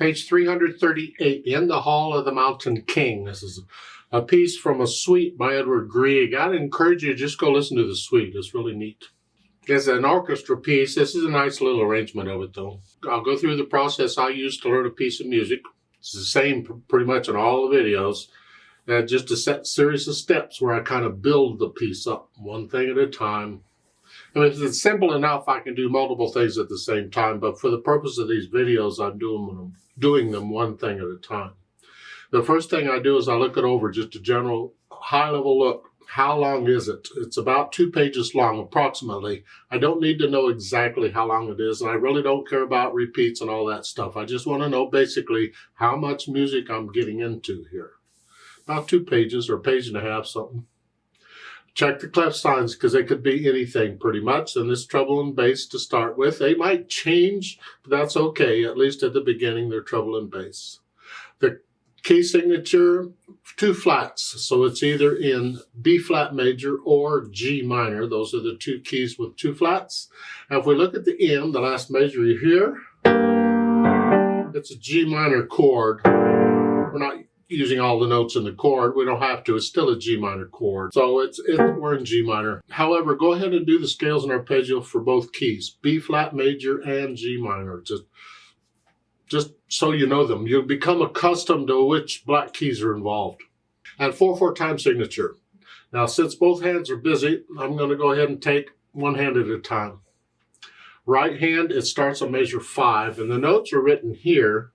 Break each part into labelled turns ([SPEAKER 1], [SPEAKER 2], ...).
[SPEAKER 1] Page 338, In the Hall of the Mountain King. This is a piece from a suite by Edward Grieg. I'd encourage you to just go listen to the suite. It's really neat. It's an orchestra piece. This is a nice little arrangement of it, though. I'll go through the process I use to learn a piece of music. It's the same pretty much in all the videos. Just a set series of steps where I kind of build the piece up one thing at a time. I mean, if it's simple enough, I can do multiple things at the same time, but for the purpose of these videos, I'm doing them one thing at a time. The first thing I do is I look it over, just a general high-level look. How long is it? It's about 2 pages long, approximately. I don't need to know exactly how long it is, and I really don't care about repeats and all that stuff. I just want to know basically how much music I'm getting into here. About 2 pages or a page and a half, something. Check the clef signs because they could be anything pretty much. And this treble and bass to start with. They might change, but that's okay. At least at the beginning, they're treble and bass. The key signature, 2 flats. So it's either in B flat major or G minor. Those are the 2 keys with 2 flats. Now if we look at the M, the last measure you hear, it's a G minor chord. We're not using all the notes in the chord. We don't have to. It's still a G minor chord. So we're in G minor. However, go ahead and do the scales and arpeggio for both keys, B flat major and G minor. Just so you know them. You'll become accustomed to which black keys are involved. And 4/4 time signature. Now, since both hands are busy, I'm going to go ahead and take one hand at a time. Right hand, it starts on measure 5, and the notes are written here.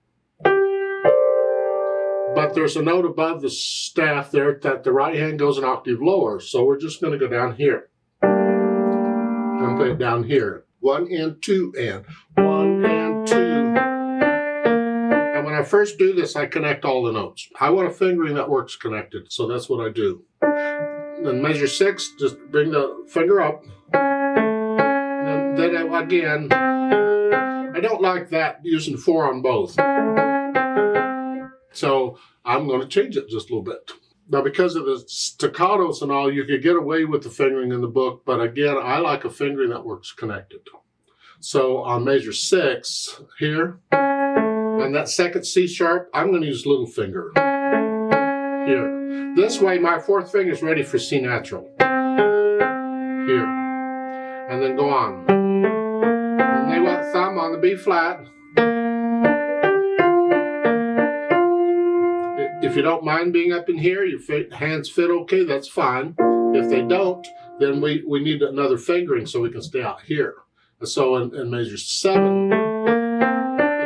[SPEAKER 1] But there's a note above the staff there that the right hand goes an octave lower. So we're just going to go down here. And play it down here. 1 and 2 and 1 and 2. And when I first do this, I connect all the notes. I want a fingering that works connected, so that's what I do. Then measure 6, just bring the finger up. And then again, I don't like that using 4 on both. So I'm going to change it just a little bit. Now, because of the staccatos and all, you could get away with the fingering in the book. But again, I like a fingering that works connected. So on measure 6 here, on that second C sharp, I'm going to use little finger here. This way, my 4th finger is ready for C natural. Here. And then go on. And they want thumb on the B flat. If you don't mind being up in here, your hands fit okay, that's fine. If they don't, then we need another fingering so we can stay out here. So in measure 7,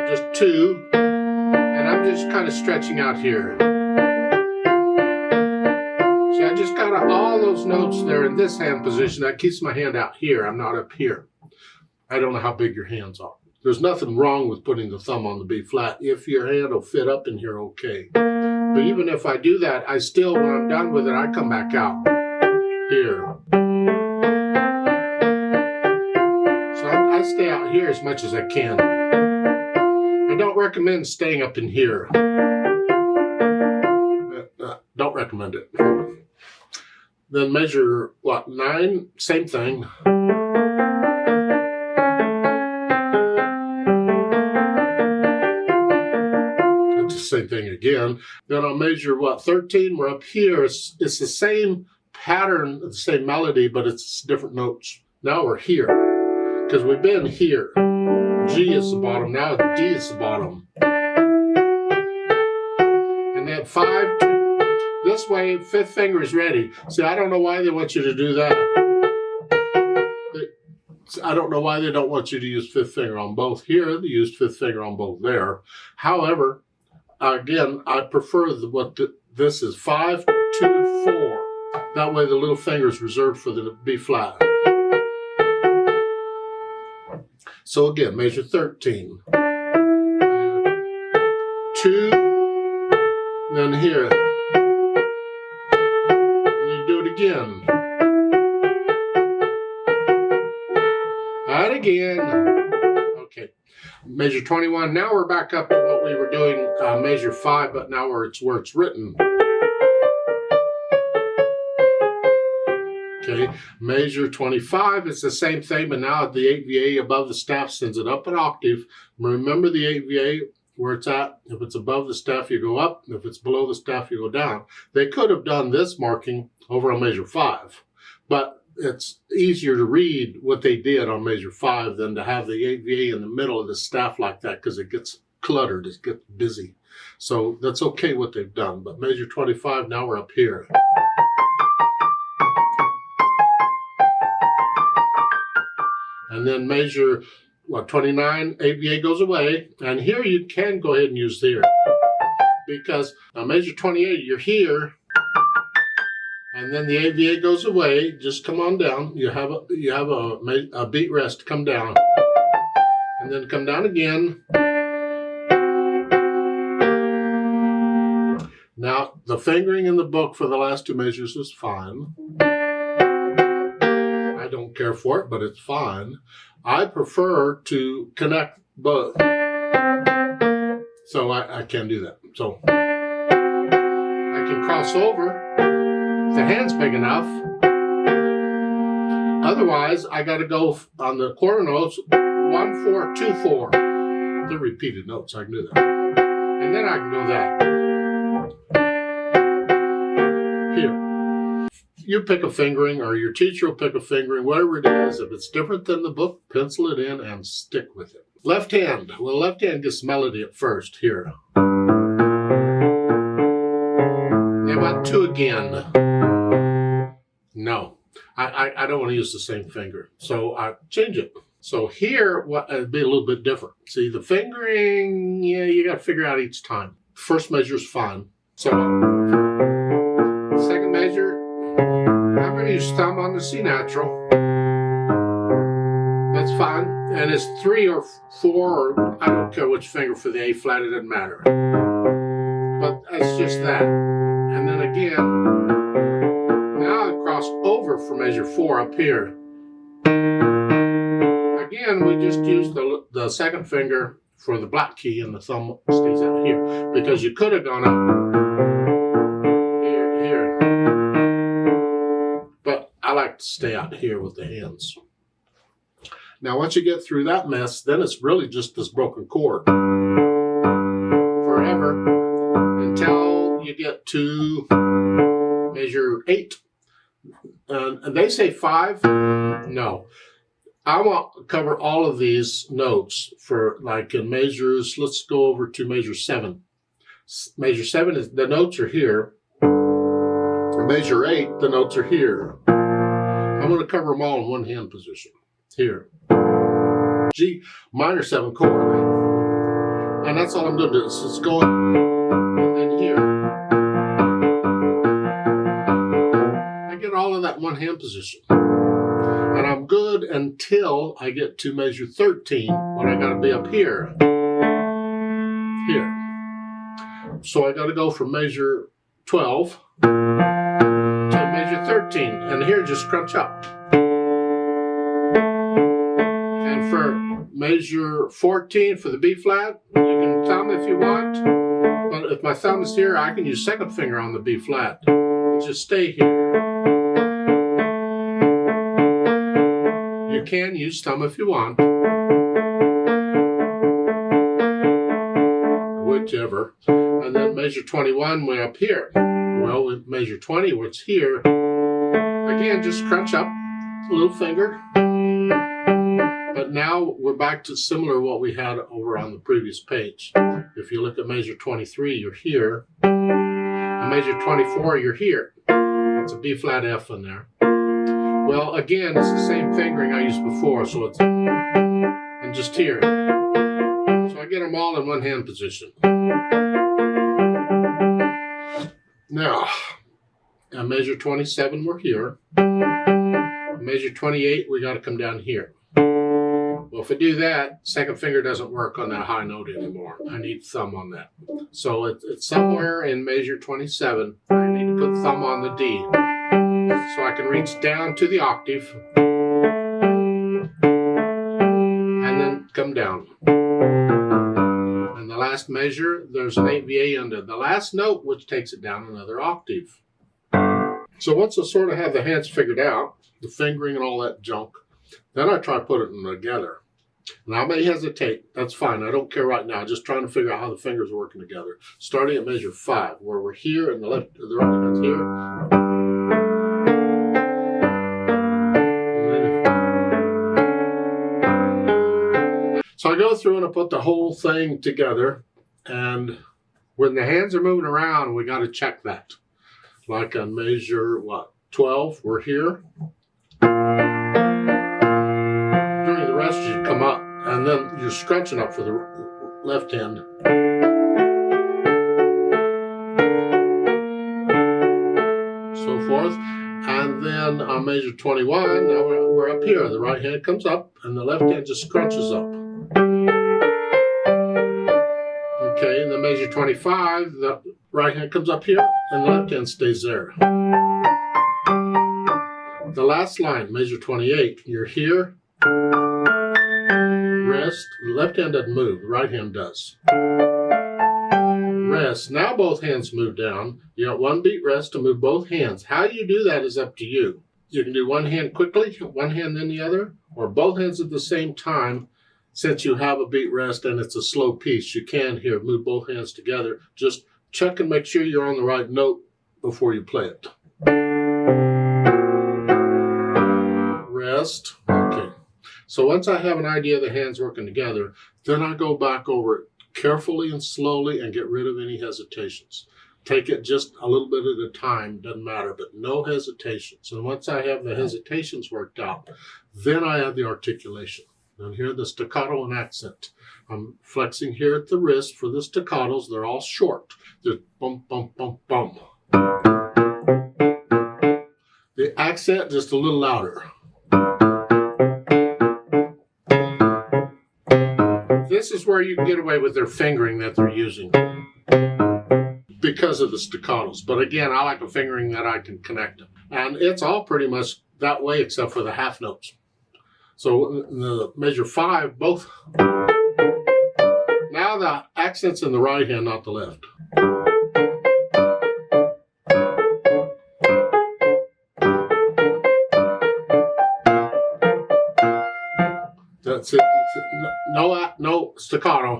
[SPEAKER 1] just 2, and I'm just kind of stretching out here. See, I just got all those notes there in this hand position. That keeps my hand out here. I'm not up here. I don't know how big your hands are. There's nothing wrong with putting the thumb on the B flat if your hand will fit up in here okay. But even if I do that, I still, when I'm done with it, I come back out here. So I stay out here as much as I can. I don't recommend staying up in here. Don't recommend it. Then measure, 9? Same thing. Same thing again. Then I'll measure 13. We're up here. It's the same pattern, the same melody, but it's different notes. Now we're here because we've been here. G is the bottom. Now D is the bottom. And then 5. This way, 5th finger is ready. See, I don't know why they want you to do that. I don't know why they don't want you to use 5th finger on both here. They used 5th finger on both there. However, again, I prefer this is 5, 2, 4. That way the little finger is reserved for the B flat. So again, measure 13. 2, then here. And you do it again. And again. Okay. Measure 21. Now we're back up to what we were doing, measure 5, but now where it's written. Okay, measure 25, it's the same thing, but now the 8 VA above the staff sends it up an octave. Remember the 8 VA where it's at. If it's above the staff, you go up. If it's below the staff, you go down. They could have done this marking over on measure 5, but it's easier to read what they did on measure 5 than to have the AVA in the middle of the staff like that, because it gets cluttered, it gets busy. So that's okay what they've done. But measure 25, now we're up here. And then measure 29, AVA goes away. And here you can go ahead and use here. Because on measure 28, you're here. And then the AVA goes away. Just come on down. You have a beat rest. Come down. And then come down again. Now, the fingering in the book for the last 2 measures is fine. I don't care for it, but it's fine. I prefer to connect both. So I can do that. So I can cross over if the hand's big enough. Otherwise, I got to go on the quarter notes 1, 4, 2, 4. They're repeated notes. I can do that. And then I can go that. Here. You pick a fingering, or your teacher will pick a fingering, whatever it is. If it's different than the book, pencil it in and stick with it. Left hand. Well, left hand gets melody at first. Here. How about 2 again? No. I don't want to use the same finger. So I change it. So here, it'd be a little bit different. See, the fingering, yeah, you got to figure out each time. First measure is fine. So, second measure, I'm going to use thumb on the C natural. That's fine. And it's 3 or 4, or I don't care which finger for the A flat, it doesn't matter. But that's just that. And then again, now I cross over for measure 4 up here. Again, we just use the second finger for the black key, and the thumb stays out here. Because you could have gone up here. But I like to stay out here with the hands. Now, once you get through that mess, then it's really just this broken chord. Forever. Until you get to measure 8. And they say 5. No. I want to cover all of these notes for, like, in measures. Let's go over to measure 7. Measure 7 is, the notes are here. Measure 8, the notes are here. I'm going to cover them all in one hand position. Here. G minor 7 chord. And that's all I'm going to do. So it's going, and then here. I get all of that in one hand position. And I'm good until I get to measure 13, when I got to be up here. Here. So I got to go from measure 12 to measure 13. And here, just crunch up. And for measure 14 for the B flat, you can thumb if you want. But if my thumb is here, I can use second finger on the B flat. Just stay here. You can use thumb if you want. Whichever. And then measure 21 way up here. Well, with measure 20, what's here. Again, just crunch up a little finger. But now we're back to similar to what we had over on the previous page. If you look at measure 23, you're here. And measure 24, you're here. That's a B flat F in there. Well, again, it's the same fingering I used before, so it's, and just here. So I get them all in one hand position. Now, at measure 27, we're here. Measure 28, we got to come down here. Well, if I do that, second finger doesn't work on that high note anymore. I need thumb on that. So it's somewhere in measure 27, I need to put thumb on the D. So I can reach down to the octave and then come down. And the last measure, there's an AVA under the last note, which takes it down another octave. So once I sort of have the hands figured out, the fingering and all that junk, then I try to put it together. And I may hesitate. That's fine. I don't care right now. Just trying to figure out how the fingers are working together. Starting at measure 5, where we're here and the right hand's here. So I go through and I put the whole thing together. And when the hands are moving around, we got to check that. Like on measure, 12, we're here. During the rest, you come up, and then you're scrunching up for the left hand. So forth. And then on measure 21, now we're up here. The right hand comes up, and the left hand just scrunches up. Okay, and then measure 25, the right hand comes up here, and the left hand stays there. The last line, measure 28, you're here, rest, the left hand doesn't move, the right hand does. Rest, now both hands move down. You got one beat rest to move both hands. How you do that is up to you. You can do one hand quickly, one hand then the other, or both hands at the same time. Since you have a beat rest and it's a slow piece, you can here move both hands together. Just check and make sure you're on the right note before you play it. Rest. Okay. So once I have an idea of the hands working together, then I go back over it carefully and slowly and get rid of any hesitations. Take it just a little bit at a time, doesn't matter, but no hesitations. And once I have the hesitations worked out, then I have the articulation. And here the staccato and accent. I'm flexing here at the wrist for the staccatos. They're all short. They're bum, bum, bum, bum. The accent just a little louder. This is where you can get away with their fingering that they're using because of the staccatos. But again, I like a fingering that I can connect them. And it's all pretty much that way except for the half notes. So in the measure 5, both. Now the accent's in the right hand, not the left. That's it. No staccato.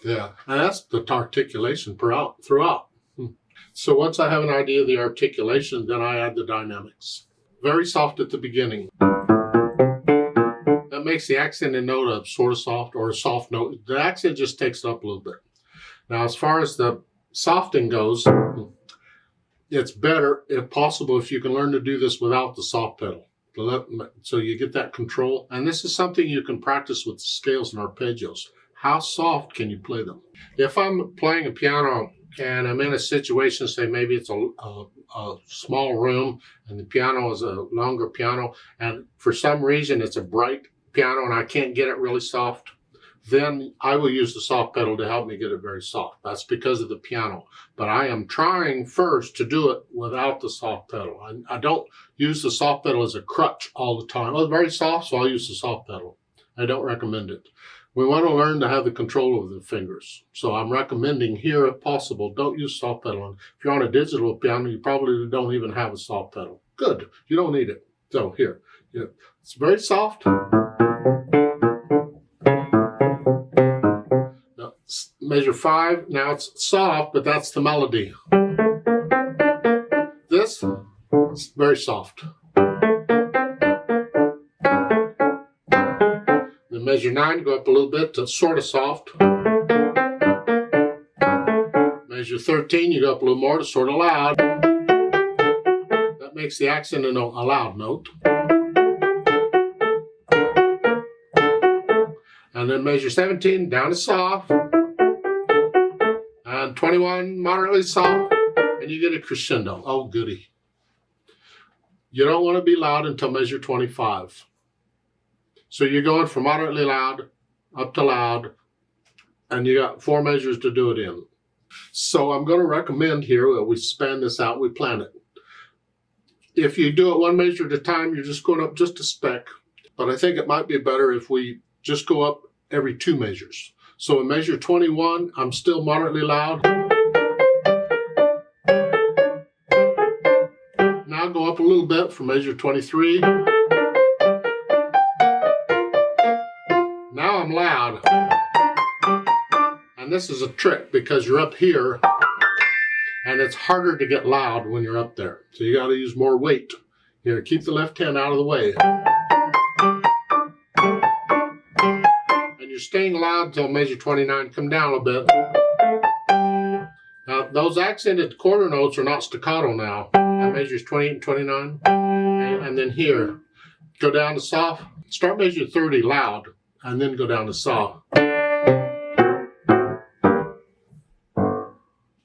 [SPEAKER 1] Yeah, and that's the articulation throughout. So once I have an idea of the articulation, then I add the dynamics. Very soft at the beginning. That makes the accent and note a sort of soft or a soft note. The accent just takes it up a little bit. Now, as far as the softing goes, it's better, if possible, if you can learn to do this without the soft pedal. So you get that control. And this is something you can practice with the scales and arpeggios. How soft can you play them? If I'm playing a piano and I'm in a situation, say maybe it's a small room and the piano is a longer piano, and for some reason it's a bright piano and I can't get it really soft, then I will use the soft pedal to help me get it very soft. That's because of the piano. But I am trying first to do it without the soft pedal. I don't use the soft pedal as a crutch all the time. Well, it's very soft, so I'll use the soft pedal. I don't recommend it. We want to learn to have the control over the fingers. So I'm recommending here, if possible, don't use soft pedal. And if you're on a digital piano, you probably don't even have a soft pedal. Good, you don't need it. So here, it's very soft. Now, measure 5, now it's soft, but that's the melody. This is very soft. Measure 9, go up a little bit to sort of soft. Measure 13, you go up a little more to sort of loud. That makes the accent a loud note. And then measure 17, down to soft. And 21, moderately soft. And you get a crescendo. Oh, goody. You don't want to be loud until measure 25. So you're going from moderately loud up to loud, and you got 4 measures to do it in. So I'm going to recommend here that we span this out, we plan it. If you do it 1 measure at a time, you're just going up just a speck. But I think it might be better if we just go up every 2 measures. So in measure 21, I'm still moderately loud. Now go up a little bit for measure 23. become loud. And this is a trick because you're up here and it's harder to get loud when you're up there. So you got to use more weight. Here, keep the left hand out of the way. And you're staying loud until measure 29. Come down a bit. Now, those accented quarter notes are not staccato now. That measures 28 and 29. And then here, go down to soft. Start measure 30 loud, and then go down to soft.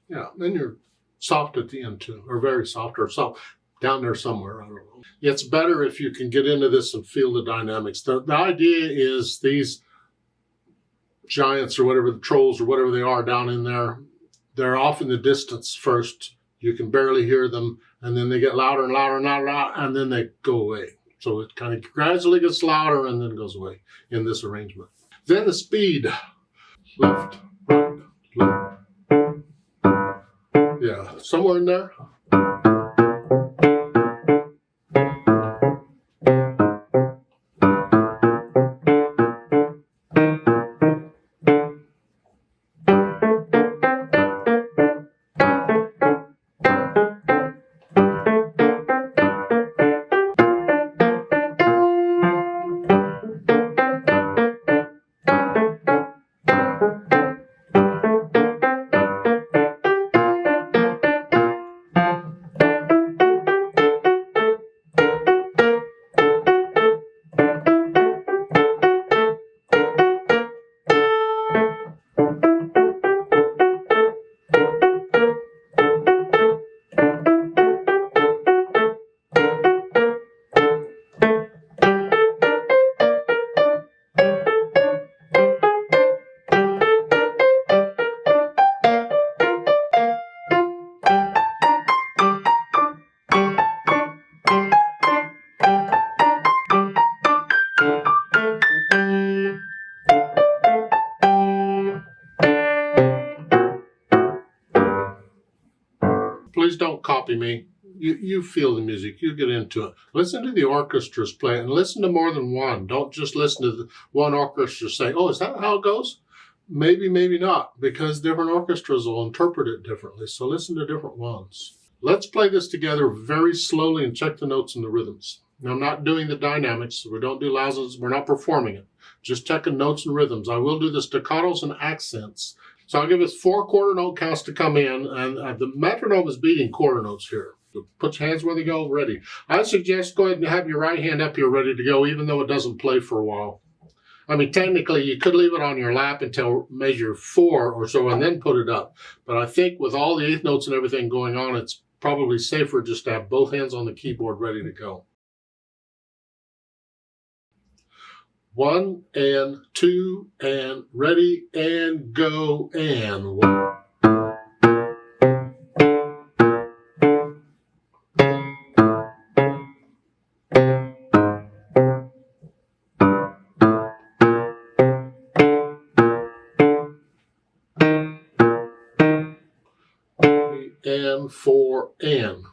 [SPEAKER 1] Yeah, then you're soft at the end too, or very soft, or soft down there somewhere. I don't know. It's better if you can get into this and feel the dynamics. The idea is these giants or whatever, the trolls or whatever they are down in there, they're off in the distance first. You can barely hear them, and then they get louder and louder and louder, and then they go away. So it kind of gradually gets louder and then goes away in this arrangement. Then the speed. Left, right, left. Yeah, somewhere in there. Please don't copy me. You feel the music. You get into it. Listen to the orchestras play and listen to more than one. Don't just listen to the one orchestra say, oh, is that how it goes? Maybe, maybe not, because different orchestras will interpret it differently. So listen to different ones. Let's play this together very slowly and check the notes and the rhythms. Now, I'm not doing the dynamics. So we don't do louses. We're not performing it. Just checking notes and rhythms. I will do the staccatos and accents. So I'll give us 4 quarter note counts to come in, and the metronome is beating quarter notes here. So put your hands where they go, ready. I suggest go ahead and have your right hand up here ready to go, even though it doesn't play for a while. I mean, technically, you could leave it on your lap until measure 4 or so and then put it up. But I think with all the eighth notes and everything going on, it's probably safer just to have both hands on the keyboard ready to go. 1 and 2 and ready and go and 1. And 4 and.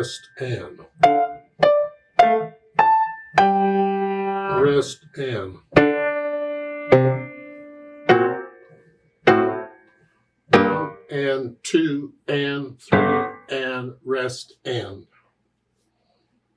[SPEAKER 1] rest, and. Rest, and. And 2 and 3 and rest, and.